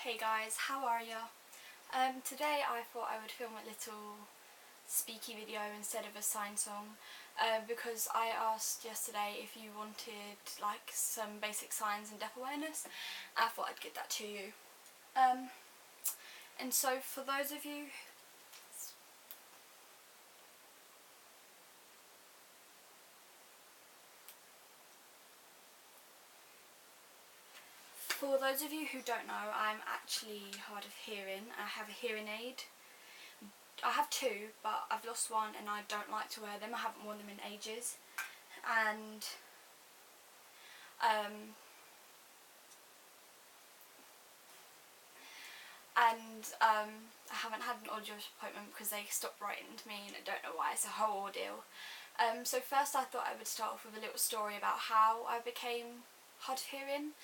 Hey guys, how are ya? Today I thought I would film a little speaky video instead of a sign song because I asked yesterday if you wanted like some basic signs and deaf awareness. I thought I'd get that to you. And so for those of you who don't know, I'm actually hard of hearing. I have a hearing aid. I have two, but I've lost one and I don't like to wear them. I haven't worn them in ages. And I haven't had an audiologist appointment because they stopped writing to me and I don't know why. It's a whole ordeal. So first I thought I would start off with a little story about how I became hard of hearing,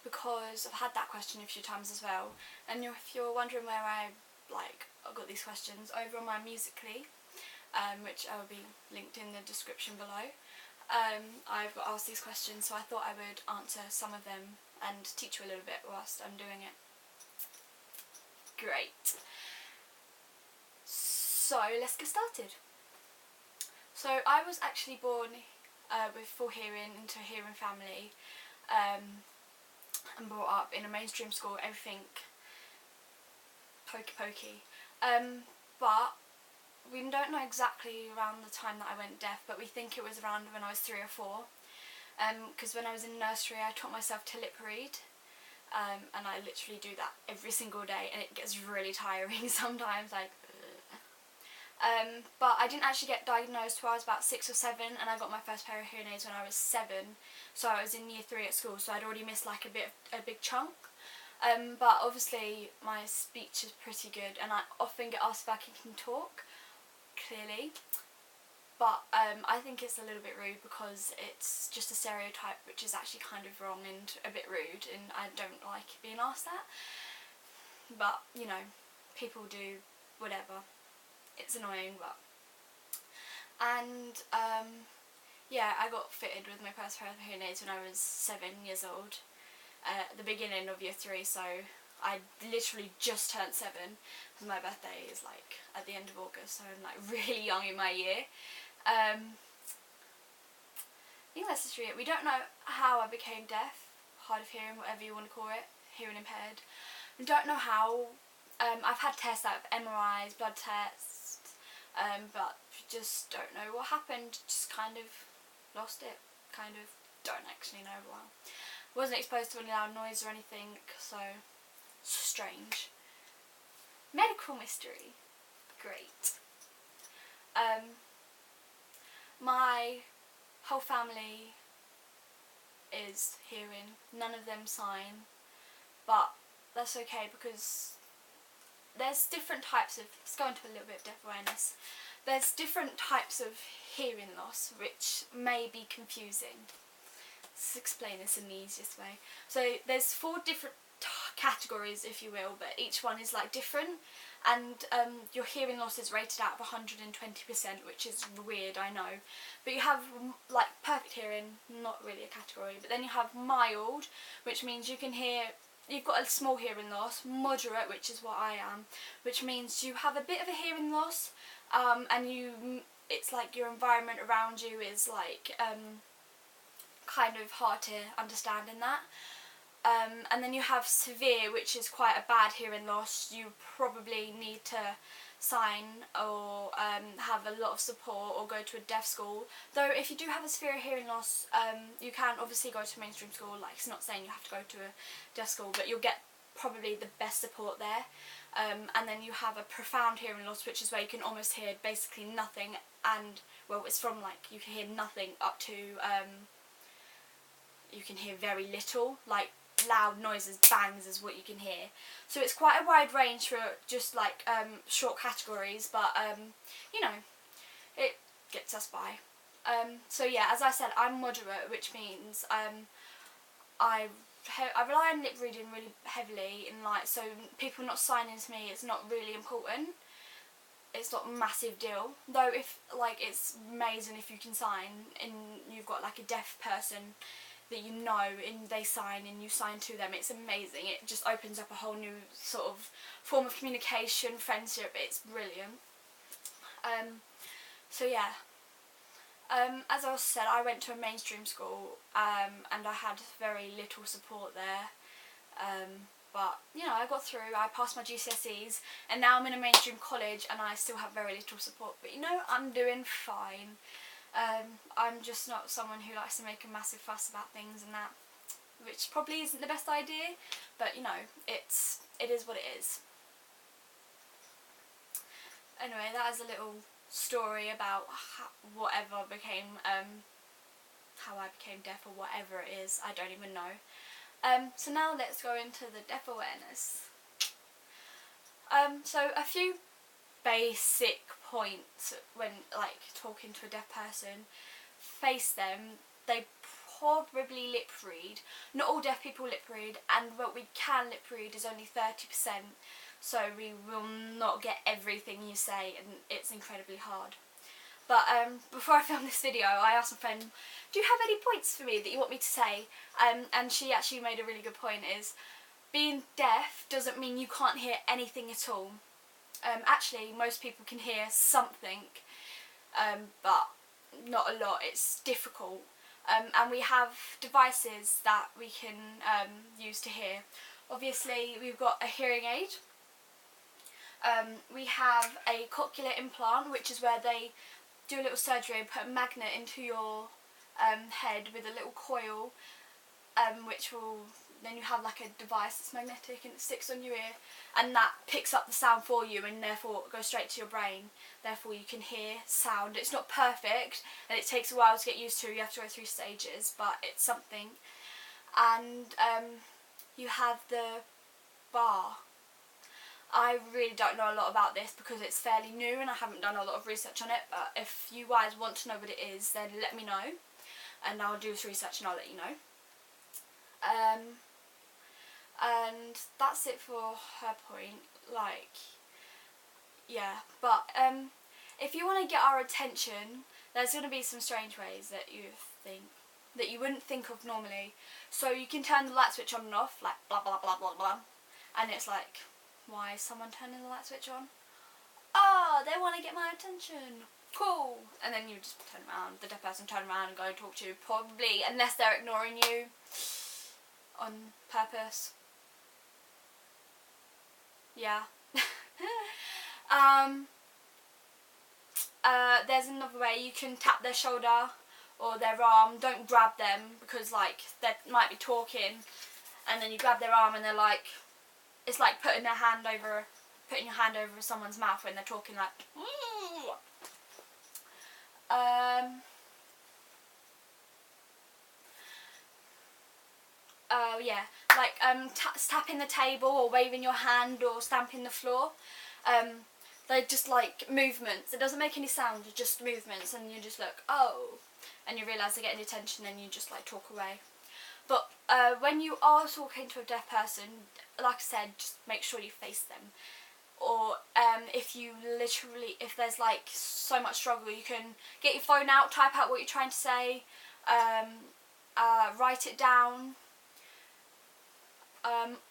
because I've had that question a few times as well. And if you're wondering where I got these questions, over on my Musical.ly, which I will be linked in the description below, I've got asked these questions, so I thought I would answer some of them and teach you a little bit whilst I'm doing it. Great. So let's get started. So I was actually born with full hearing into a hearing family, and brought up in a mainstream school, everything pokey. But we don't know exactly around the time that I went deaf, but we think it was around when I was 3 or 4. Because when I was in nursery I taught myself to lip read. And I literally do that every single day and it gets really tiring sometimes, but I didn't actually get diagnosed till I was about 6 or 7, and I got my first pair of hearing aids when I was 7, so I was in year 3 at school, so I'd already missed like a big chunk. But obviously my speech is pretty good and I often get asked if I can talk clearly, but I think it's a little bit rude because it's just a stereotype which is actually kind of wrong and a bit rude, and I don't like being asked that. But, you know, people do whatever. It's annoying, but... And, yeah, I got fitted with my first pair of hearing aids when I was 7 years old, at the beginning of year 3, so I literally just turned 7, because my birthday is like at the end of August, so I'm like really young in my year. I think that's just it. We don't know how I became deaf, hard of hearing, whatever you want to call it, hearing impaired. We don't know how. I've had tests like MRIs, blood tests, but just don't know what happened. Just kind of lost it. Kind of don't actually know why. Wasn't exposed to any loud noise or anything, so strange. Medical mystery. Great. My whole family is hearing. None of them sign, but that's okay because there's different types of... Let's go into a little bit of deaf awareness. There's different types of hearing loss which may be confusing. Let's explain this in the easiest way. So there's 4 different categories, if you will, but each one is like different, and your hearing loss is rated out of 120%, which is weird, I know. But you have like perfect hearing, not really a category, but then you have mild, which means you can hear... You've got a small hearing loss, moderate, which is what I am, which means you have a bit of a hearing loss, and it's like your environment around you is like kind of hard to understand in that. And then you have severe, which is quite a bad hearing loss. You probably need to sign or have a lot of support or go to a deaf school. Though if you do have a severe hearing loss, you can obviously go to a mainstream school. Like, it's not saying you have to go to a deaf school, but you'll get probably the best support there. And then you have a profound hearing loss, which is where you can almost hear basically nothing, and well, it's from like you can hear nothing up to you can hear very little, like loud noises, bangs is what you can hear. So it's quite a wide range for just like short categories, but you know, it gets us by. So yeah, as I said, I'm moderate, which means I rely on lip reading really heavily, and like, so people not signing to me, it's not really important. It's not a massive deal, though. If like, it's amazing if you can sign and you've got like a deaf person that you know and they sign and you sign to them. It's amazing. It just opens up a whole new sort of form of communication, friendship. It's brilliant. So yeah. As I said, I went to a mainstream school and I had very little support there. But, you know, I got through, I passed my GCSEs, and now I'm in a mainstream college and I still have very little support. But, you know, I'm doing fine. I'm just not someone who likes to make a massive fuss about things and that, which probably isn't the best idea, but, you know, it is what it is. Anyway, that is a little story about how I became deaf, or whatever it is. I don't even know. So now let's go into the deaf awareness. So a few basic points when like talking to a deaf person. Face them. They probably lip read. Not all deaf people lip read, and what we can lip read is only 30%. So we will not get everything you say, and it's incredibly hard. But before I filmed this video, I asked my friend, do you have any points for me that you want me to say? And she actually made a really good point, is being deaf doesn't mean you can't hear anything at all. Actually, most people can hear something, but not a lot. It's difficult. And we have devices that we can use to hear. Obviously, we've got a hearing aid. We have a cochlear implant, which is where they do a little surgery and put a magnet into your head with a little coil, which will, then you have like a device that's magnetic and it sticks on your ear, and that picks up the sound for you and therefore goes straight to your brain. Therefore you can hear sound. It's not perfect and it takes a while to get used to. You have to go through stages, but it's something. And you have the bar. I really don't know a lot about this because it's fairly new and I haven't done a lot of research on it, but if you guys want to know what it is, then let me know and I'll do some research and I'll let you know. And that's it for her point, like, yeah, but if you want to get our attention, there's going to be some strange ways that you wouldn't think of normally. So you can turn the light switch on and off, like blah blah blah blah blah, and it's like, why is someone turning the light switch on? Oh, they want to get my attention. Cool. And then you just turn around, the deaf person turn around and go and talk to you, probably, unless they're ignoring you on purpose. Yeah. There's another way. You can tap their shoulder or their arm. Don't grab them because like they might be talking and then you grab their arm and they're like, it's like putting your hand over someone's mouth when they're talking, like. Yeah, like tapping the table or waving your hand or stamping the floor. They're just like movements. It doesn't make any sound, it's just movements, and you just look, oh, and you realise they're getting attention and you just like talk away. But when you are talking to a deaf person, like I said, just make sure you face them. Or if there's like so much struggle, you can get your phone out, type out what you're trying to say, write it down.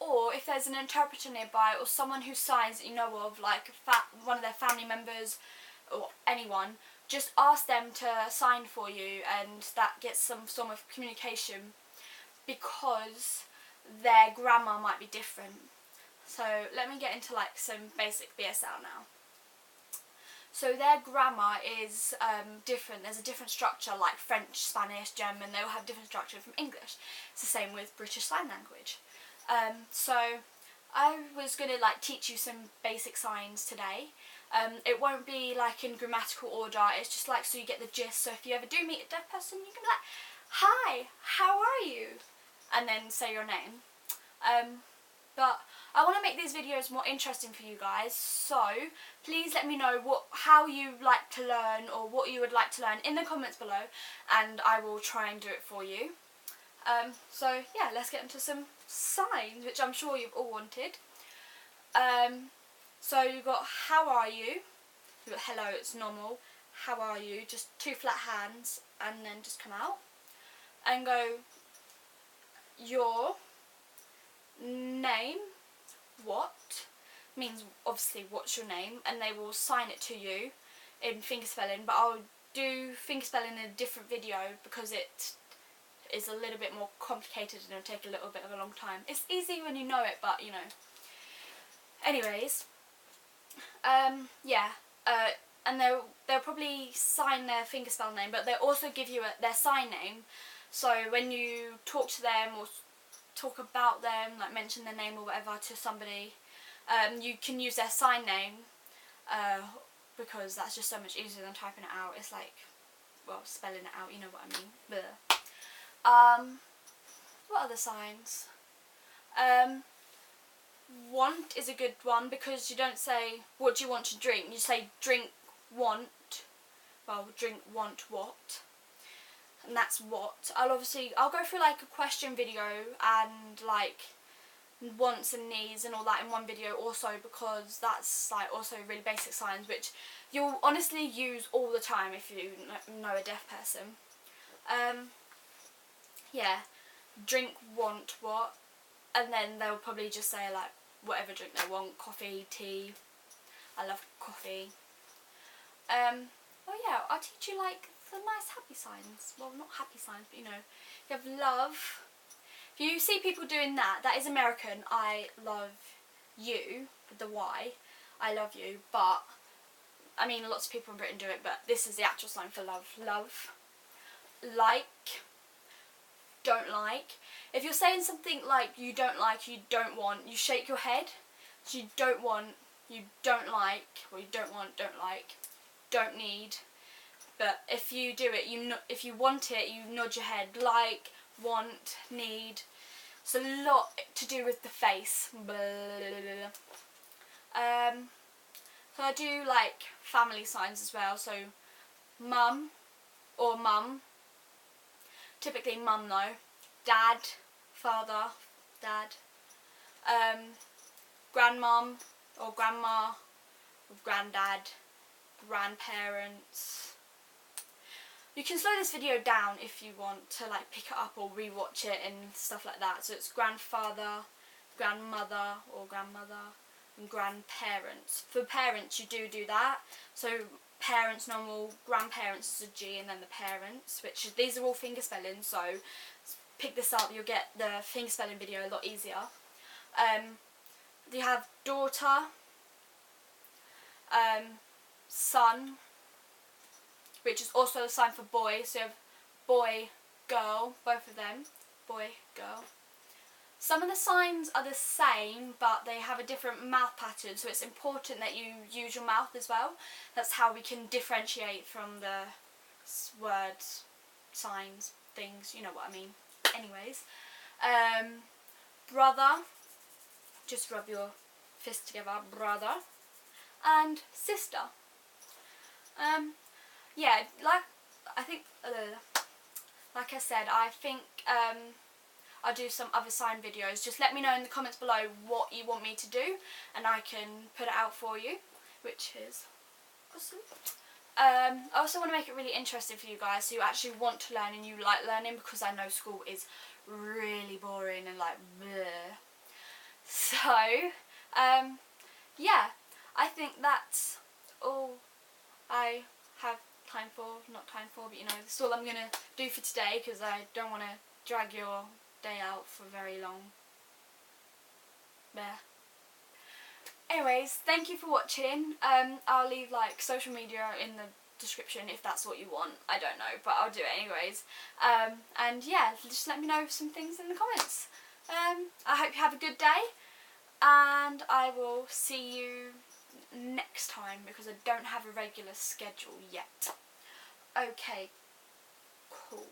Or if there's an interpreter nearby or someone who signs that you know of, like one of their family members or anyone, just ask them to sign for you, and that gets some form of communication because their grammar might be different. So let me get into like some basic BSL now. So their grammar is different. There's a different structure, like French, Spanish, German. They all have different structure from English. It's the same with British Sign Language. So I was going to like teach you some basic signs today. It won't be like in grammatical order. It's just like so you get the gist. So if you ever do meet a deaf person, you can be like, "Hi, how are you?" and then say your name. But I want to make these videos more interesting for you guys, so please let me know how you like to learn or what you would like to learn in the comments below, and I will try and do it for you. So yeah, let's get into some signs, which I'm sure you've all wanted. So you've got how are you, you've got hello, it's normal, how are you, just two flat hands, and then just come out, and go your name, what, means obviously what's your name, and they will sign it to you in fingerspelling, but I'll do fingerspelling in a different video because it is a little bit more complicated and it'll take a little bit of a long time. It's easy when you know it, but you know. Anyways, yeah, and they'll probably sign their fingerspell name, but they'll also give you their sign name, so when you talk to them or talk about them, like mention their name or whatever to somebody, you can use their sign name, because that's just so much easier than typing it out. It's like, well, spelling it out, you know what I mean. Bleh. What other signs? Want is a good one because you don't say, what do you want to drink? You say, drink, want. Well, drink, want, what. And that's what. I'll go through like a question video and like wants and needs and all that in one video also, because that's like also really basic signs which you'll honestly use all the time if you know a deaf person. Yeah, drink, want, what, and then they'll probably just say like whatever drink they want, coffee, tea. I love coffee. Oh yeah, I'll teach you like the nice happy signs. Well, not happy signs, but you know, you have love. If you see people doing that, that is American. I love you, with the Y. I love you, but I mean lots of people in Britain do it, but this is the actual sign for love. Love. Like. Don't like. If you're saying something like you don't like, you don't want, you shake your head. So you don't want, you don't like, or you don't want, don't like, don't need. But if you do it, if you want it, you nod your head. Like, want, need. It's a lot to do with the face. So I do like family signs as well. So mum or mum. Typically mum though. Dad, father, dad. Grandmum or grandma, or granddad, grandparents. You can slow this video down if you want to like pick it up or rewatch it and stuff like that. So it's grandfather, grandmother or grandmother, and grandparents. For parents you do that. So parents normal, grandparents is a G, and then the parents, which these are all fingerspelling, so pick this up, you'll get the fingerspelling video a lot easier. You have daughter, son, which is also a sign for boy, so you have boy, girl, both of them, boy, girl. Some of the signs are the same, but they have a different mouth pattern, so it's important that you use your mouth as well. That's how we can differentiate from the words, signs, things, you know what I mean. Anyways, brother, just rub your fists together, brother, and sister. Yeah, like I said, I think I'll do some other sign videos. Just let me know in the comments below what you want me to do, and I can put it out for you, which is awesome. I also want to make it really interesting for you guys, so you actually want to learn and you like learning, because I know school is really boring and like bleh. So, yeah, I think that's all I have time for, not time for, but you know, that's all I'm going to do for today, because I don't want to drag your day out for very long. Bleh. Anyways, thank you for watching. I'll leave like social media in the description if that's what you want. I don't know, but I'll do it anyways. And yeah, just let me know some things in the comments. I hope you have a good day, and I will see you next time, because I don't have a regular schedule yet. Okay, cool.